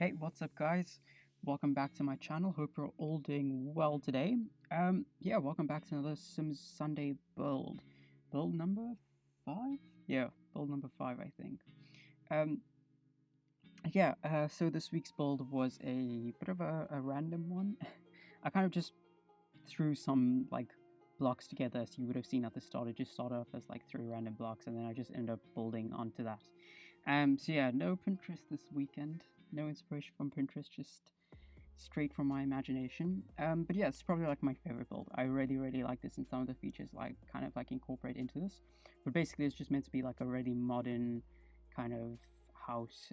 Hey, what's up, guys? Welcome back to my channel. Hope you're all doing well today. Welcome back to another Sims Sunday build. Build number 5? Yeah, build number 5, I think. So this week's build was a bit of a random one. I kind of just threw some, blocks together, as you would have seen at the start. It just started off as, 3 random blocks, and then I just ended up building onto that. No Pinterest this weekend. No inspiration from Pinterest, just straight from my imagination. But yeah, it's probably my favorite build. I really like this, and some of the features kind of incorporate into this. But basically, it's just meant to be a really modern kind of house.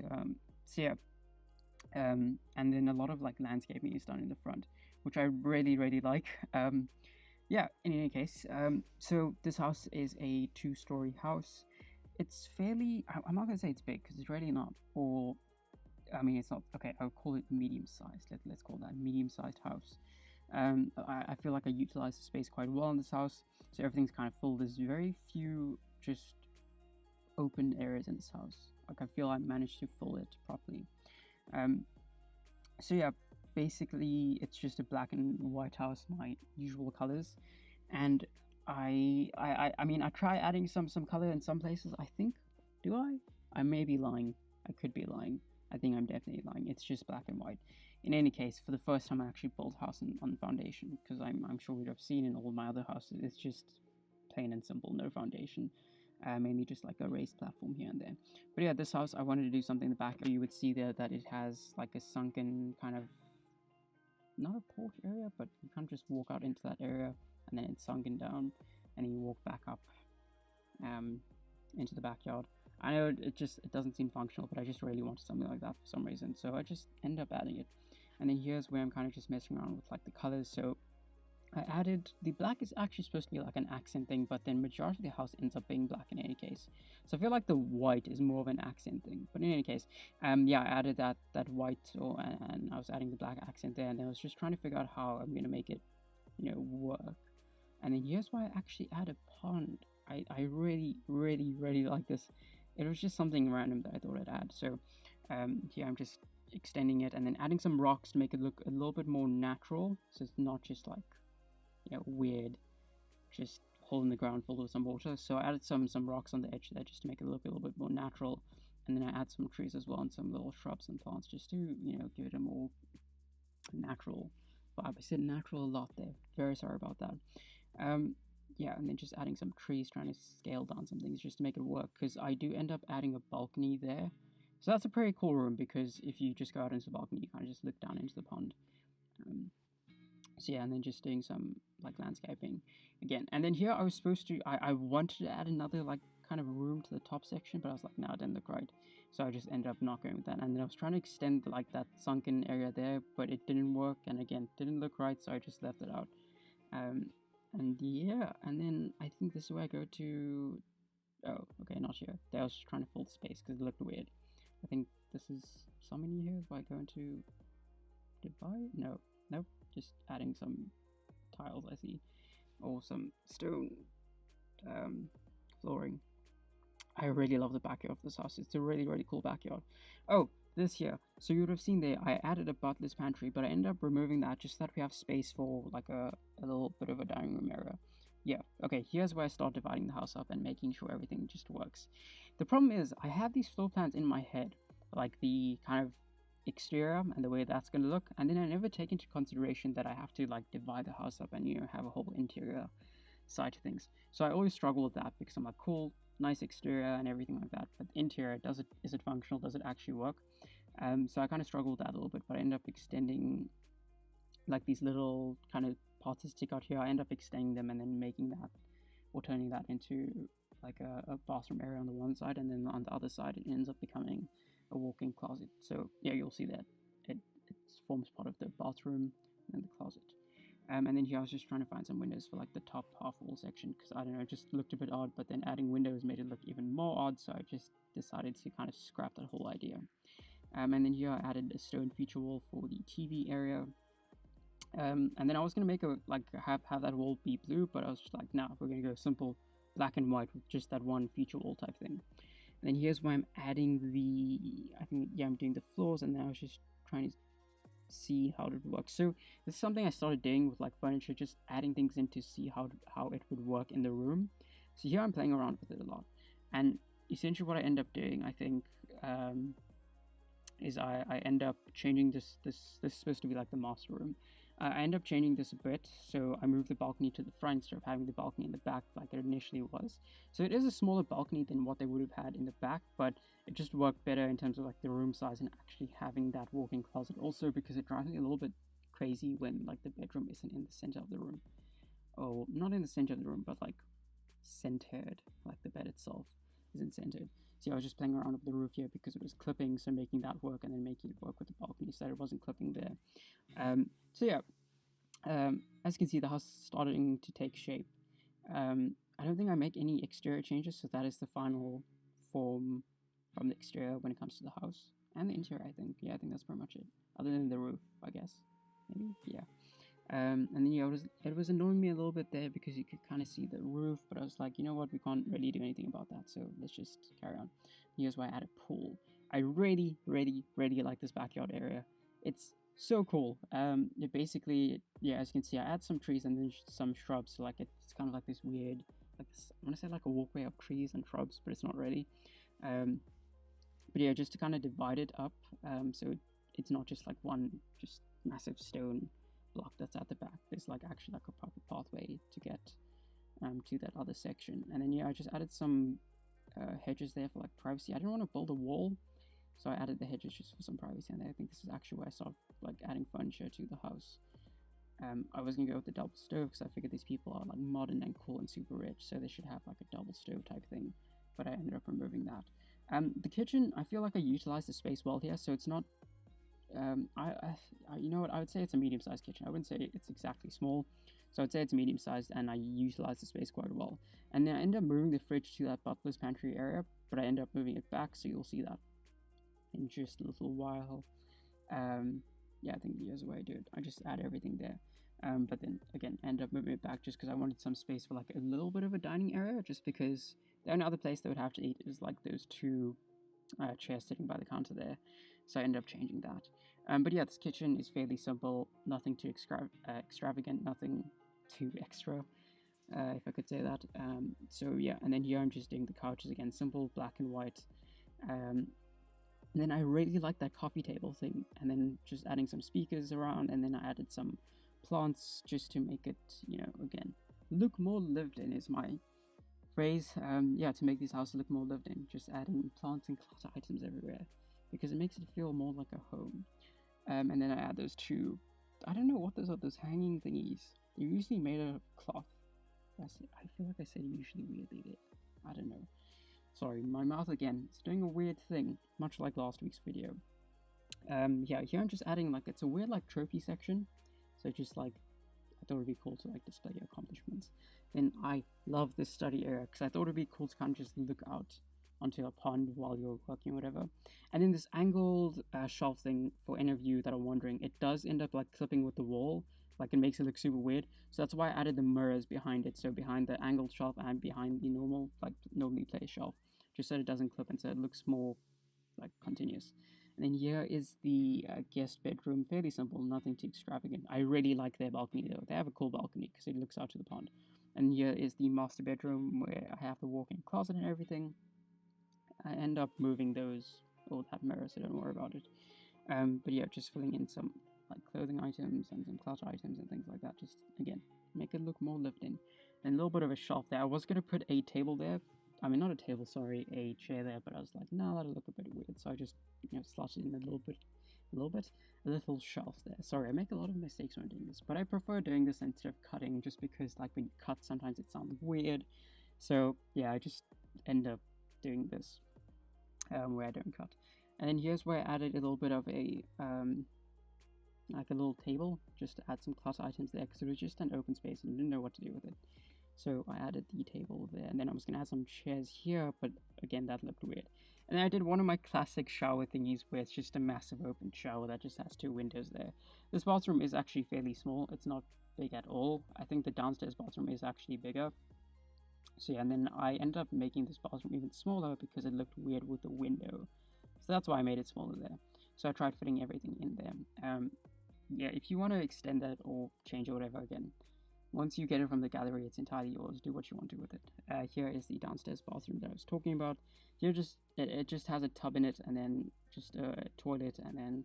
And then a lot of landscaping is done in the front, which I really like. In any case, so this house is a 2-story house. It's fairly, I'm not gonna say it's big because it's really not, it's not, okay, I'll call it medium-sized. Let's call that medium-sized house. I feel like I utilize the space quite well in this house, so everything's kind of full. There's very few just open areas in this house. I feel I managed to fill it properly. Basically it's just a black and white house, my usual colors, and I try adding some color in some places. I think, do I may be lying. I could be lying. I think I'm definitely lying. It's just black and white. In any case, for the first time I actually built a house on foundation, because I'm sure we'd have seen in all my other houses, it's just plain and simple, no foundation. Mainly just a raised platform here and there. But yeah, this house, I wanted to do something in the back. You would see there that it has a sunken kind of, not a porch area, but you can't just walk out into that area and then it's sunken down, and then you walk back up into the backyard. I know it doesn't seem functional, but I just really wanted something like that for some reason, so I just ended up adding it. And then here's where I'm kind of just messing around with the colors. So I added, the black is actually supposed to be an accent thing, but then majority of the house ends up being black in any case. So I feel like the white is more of an accent thing. But in any case, I added that white, and I was adding the black accent there, and I was just trying to figure out how I'm gonna make it, work. And then here's why I actually add a pond. I really like this. It was just something random that I thought I'd add. So here I'm just extending it and then adding some rocks to make it look a little bit more natural, so it's not just weird, just hole in the ground filled with some water. So I added some rocks on the edge there just to make it look a little bit more natural, and then I add some trees as well and some little shrubs and plants just to give it a more natural vibe. I said natural a lot there, very sorry about that. And then just adding some trees, trying to scale down some things just to make it work, because I do end up adding a balcony there. So that's a pretty cool room, because if you just go out into the balcony, you kind of just look down into the pond. And then just doing some landscaping again. And then here I was supposed to, I wanted to add another kind of room to the top section, but I was like, no, it didn't look right. So I just ended up not going with that. And then I was trying to extend that sunken area there, but it didn't work. And again, didn't look right, so I just left it out. And then I think this is where I go to, oh, okay, not here. There I was just trying to fill the space because it looked weird. I think this is summoning here. Do I go into divide? No, nope. Just adding some tiles, I see, or some stone flooring. I really love the backyard of this house. It's a really cool backyard. Oh, this here. So you would have seen there, I added a butler's pantry, but I ended up removing that just so that we have space for a little bit of a dining room area. Yeah, okay, here's where I start dividing the house up and making sure everything just works. The problem is, I have these floor plans in my head, the kind of exterior and the way that's going to look, and then I never take into consideration that I have to divide the house up and have a whole interior side to things. So I always struggle with that, because I'm like, cool, nice exterior and everything like that, but interior, is it functional? Does it actually work? So I kind of struggle with that a little bit, but I end up extending these little kind of parts that stick out here. I end up extending them and then making that, or turning that into a bathroom area on the one side, and then on the other side it ends up becoming a walk-in closet. So yeah, you'll see that it forms part of the bathroom and then the closet. And then here I was just trying to find some windows for the top half wall section, because I don't know, it just looked a bit odd, but then adding windows made it look even more odd, so I just decided to kind of scrap that whole idea. And then here I added a stone feature wall for the TV area. And then I was gonna make have that wall be blue, but I was just like, nah, we're gonna go simple black and white with just that one feature wall type thing. And then here's why I'm adding I'm doing the floors, and then I was just trying to see how it would work. So this is something I started doing with like furniture, just adding things in to see how it would work in the room. So here I'm playing around with it a lot, and essentially what I end up doing, I think, is I end up changing this is supposed to be like the master room. I end up changing this a bit, so I move the balcony to the front instead of having the balcony in the back like it initially was. So it is a smaller balcony than what they would have had in the back, but it just worked better in terms of like the room size and actually having that walk-in closet. Also because it drives me a little bit crazy when like the bedroom isn't in the center of the room. Oh, not in the center of the room, but like centered, like the bed itself isn't centered. So I was just playing around with the roof here because it was clipping, so making that work and then making it work with the balcony so that it wasn't clipping there. So yeah, as you can see, the house is starting to take shape. I don't think I make any exterior changes, so that is the final form from the exterior when it comes to the house and the interior. I think that's pretty much it, other than the roof, I guess. Maybe, yeah. And then it was annoying me a little bit there because you could kind of see the roof, but I was like, you know what, we can't really do anything about that, so let's just carry on. Here's why I added a pool. I really like this backyard area. It's so cool. It basically, yeah, as you can see, I add some trees and then some shrubs, so like it's kind of like this weird, like this, I want to say like a walkway of trees and shrubs, but it's not really. But yeah, just to kind of divide it up, so it's not just like one just massive stone block that's at the back. There's like actually like a proper pathway to get to that other section. And then yeah, I just added some hedges there for like privacy. I didn't want to build a wall, so I added the hedges just for some privacy. And I think this is actually where I started like adding furniture to the house. I was gonna go with the double stove because I figured these people are like modern and cool and super rich, so they should have like a double stove type thing. But I ended up removing that. The kitchen, I feel like I utilized the space well here, so it's not. You know what? I would say it's a medium-sized kitchen. I wouldn't say it's exactly small, so I'd say it's medium-sized, and I utilize the space quite well. And then I end up moving the fridge to that butler's pantry area, but I end up moving it back, so you'll see that in just a little while. Yeah, I think here's the way I do it. I just add everything there. But then again, end up moving it back just because I wanted some space for like a little bit of a dining area, just because the only other place they would have to eat is like those two chairs sitting by the counter there. So I ended up changing that. But yeah, this kitchen is fairly simple, nothing too extravagant, nothing too extra, if I could say that. So yeah, and then here I'm just doing the couches again, simple, black and white. And then I really like that coffee table thing, and then just adding some speakers around, and then I added some plants just to make it, again, look more lived in is my phrase. To make this house look more lived in, just adding plants and clutter items everywhere, because it makes it feel more like a home. And then I add those two, I don't know what those are, those hanging thingies. They're usually made out of cloth. I feel like I said usually weirdly there. I don't know. Sorry, my mouth again. It's doing a weird thing, much like last week's video. Here I'm just adding like, it's a weird like trophy section. So just like, I thought it'd be cool to like display your accomplishments. Then I love this study area because I thought it'd be cool to kind of just look out onto a pond while you're working or whatever. And then this angled shelf thing, for any of you that are wondering, it does end up like clipping with the wall, like it makes it look super weird. So that's why I added the mirrors behind it, so behind the angled shelf and behind the normal, like normally placed shelf, just so it doesn't clip and so it looks more like continuous. And then here is the guest bedroom, fairly simple, nothing too extravagant. I really like their balcony though. They have a cool balcony because it looks out to the pond. And here is the master bedroom where I have the walk-in closet and everything. I end up moving all that mirror, so don't worry about it. But yeah, just filling in some like clothing items and some clutter items and things like that. Just again, make it look more lived in. And a little bit of a shelf there. I was gonna put a table there. I mean, not a table, sorry, a chair there. But I was like, no, that'll look a bit weird. So I just slotted in a little shelf there. Sorry, I make a lot of mistakes when doing this, but I prefer doing this instead of cutting, just because like when you cut, sometimes it sounds weird. So yeah, I just end up doing this. Where I don't cut. And then here's where I added a little bit of a like a little table, just to add some clutter items there, because it was just an open space and I didn't know what to do with it. So I added the table there, and then I was gonna add some chairs here, but again that looked weird. And then I did one of my classic shower thingies where it's just a massive open shower that just has two windows there. This bathroom is actually fairly small, it's not big at all. I think the downstairs bathroom is actually bigger. So yeah, and then I ended up making this bathroom even smaller because it looked weird with the window. So that's why I made it smaller there. So I tried fitting everything in there. Yeah, if you want to extend that or change it, whatever, again, once you get it from the gallery, it's entirely yours. Do what you want to with it. Here is the downstairs bathroom that I was talking about. Here, it just has a tub in it, and then just a toilet, and then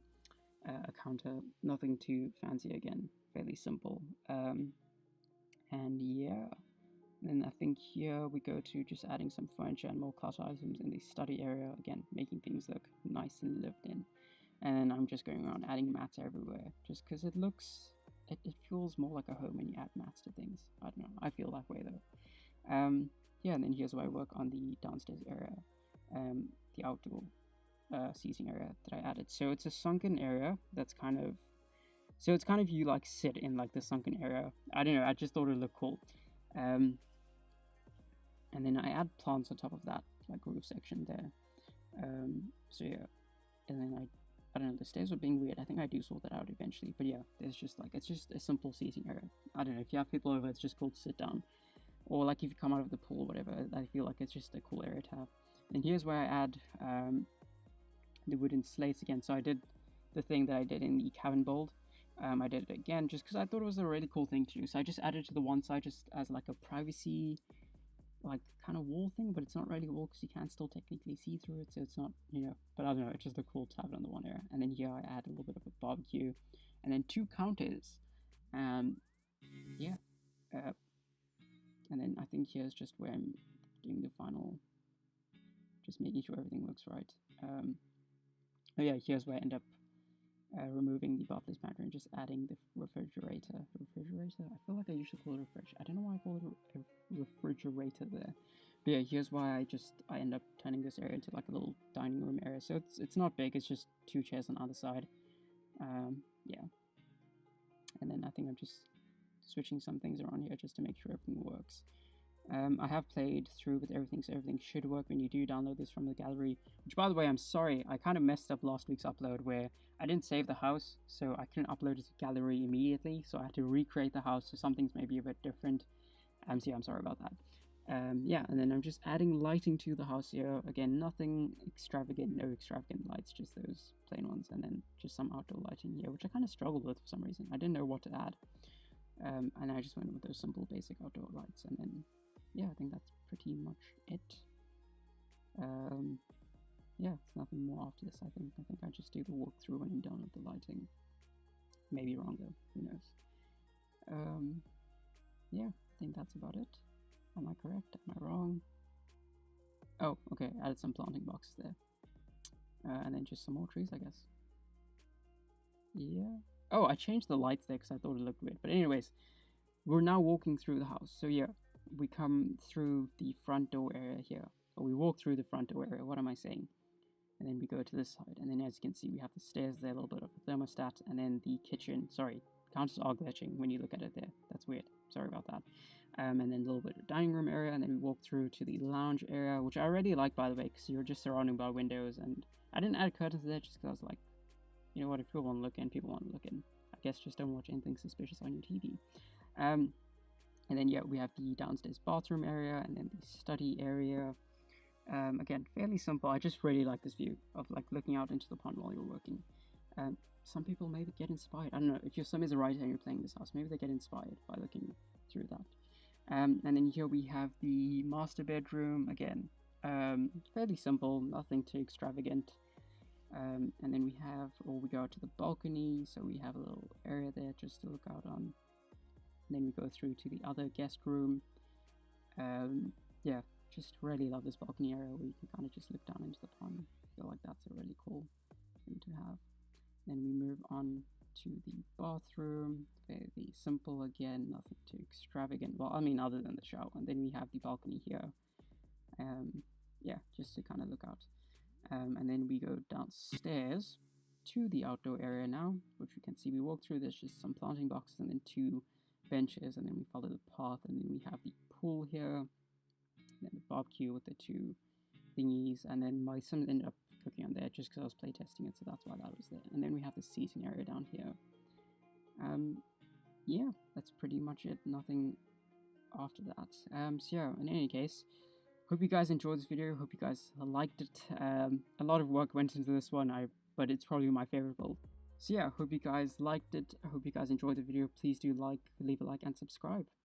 a counter. Nothing too fancy again. Fairly simple. And yeah, then I think here we go to just adding some furniture and more clutter items in the study area. Again, making things look nice and lived in. And then I'm just going around adding mats everywhere, just because it feels more like a home when you add mats to things. I don't know. I feel that way though. Yeah, and then here's where I work on the downstairs area, the outdoor seating area that I added. So it's a sunken area that's kind of, so it's kind of you like sit in like the sunken area. I don't know. I just thought it looked cool. And then I add plants on top of that, like roof section there. So yeah, and then I don't know, the stairs were being weird. I think I do sort that out eventually. But yeah, there's just like, it's just a simple seating area. I don't know, if you have people over, it's just cool to sit down. Or like if you come out of the pool, whatever, I feel like it's just a cool area to have. And here's where I add the wooden slates again. So I did the thing that I did in the cabin bold. I did it again just because I thought it was a really cool thing to do. So I just added to the one side just as like a privacy like kind of wall thing, but it's not really a wall because you can still technically see through it, so it's not, but I don't know, it's just a cool to have it on the one area. And then here I add a little bit of a barbecue, and then 2 counters. Yeah, and then I think here's just where I'm doing the final, just making sure everything looks right. Oh yeah, here's where I end up removing the bathless pantry and just adding the refrigerator. I feel like I usually call it a refrigerator. I don't know why I call it a refrigerator there. But yeah, here's why I end up turning this area into like a little dining room area. So it's not big. It's just 2 chairs on the other side. Yeah. And then I think I'm just switching some things around here just to make sure everything works. I have played through with everything, so everything should work when you do download this from the gallery. Which, by the way, I'm sorry, I kind of messed up last week's upload where I didn't save the house, so I couldn't upload it to gallery immediately, so I had to recreate the house, so some things may be a bit different. So yeah, I'm sorry about that. Yeah, and then I'm just adding lighting to the house here. Again, nothing extravagant, no extravagant lights, just those plain ones, and then just some outdoor lighting here, which I kind of struggled with for some reason. I didn't know what to add. And I just went with those simple, basic outdoor lights, and then yeah, I think that's pretty much it. Yeah, it's nothing more after this. I think I just do the walkthrough when I'm done with the lighting. Maybe wrong though. Who knows? Yeah, I think that's about it. Am I correct? Am I wrong? Oh, okay. Added some planting boxes there, and then just some more trees, I guess. Yeah. Oh, I changed the lights there because I thought it looked weird. But anyways, we're now walking through the house. So yeah, we come through the front door area here. Or we walk through the front door area. What am I saying? And then we go to this side. And then as you can see, we have the stairs there, a little bit of a thermostat. And then the kitchen. Sorry, counters are glitching when you look at it there. That's weird. Sorry about that. And then a little bit of dining room area. And then we walk through to the lounge area, which I already like, by the way, because you're just surrounded by windows. And I didn't add curtains there just because I was like, you know what, if people want to look in, people want to look in. I guess just don't watch anything suspicious on your TV. And then, yeah, we have the downstairs bathroom area and then the study area. Again, fairly simple. I just really like this view of like looking out into the pond while you're working. Some people maybe get inspired. I don't know, if your son is a writer and you're playing this house, maybe they get inspired by looking through that. And then here we have the master bedroom. Again, fairly simple, nothing too extravagant. And then we go out to the balcony, so we have a little area there just to look out on. And then we go through to the other guest room. Yeah, just really love this balcony area where you can kind of just look down into the pond. I feel like that's a really cool thing to have. Then we move on to the bathroom. Fairly simple again, nothing too extravagant. Well, I mean, other than the shower. And then we have the balcony here. Yeah, just to kind of look out. And then we go downstairs to the outdoor area now, which we can see we walk through. There's just some planting boxes and then 2 benches, and then we follow the path, and then we have the pool here, and then the barbecue with the 2 thingies, and then my son ended up cooking on there just because I was playtesting it, so that's why that was there. And then we have the seating area down here. Yeah, that's pretty much it. Nothing after that. So yeah, in any case, hope you guys enjoyed this video. Hope you guys liked it. A lot of work went into this one, but it's probably my favorite build. So yeah, hope you guys liked it. I hope you guys enjoyed the video. Please do leave a like, and subscribe.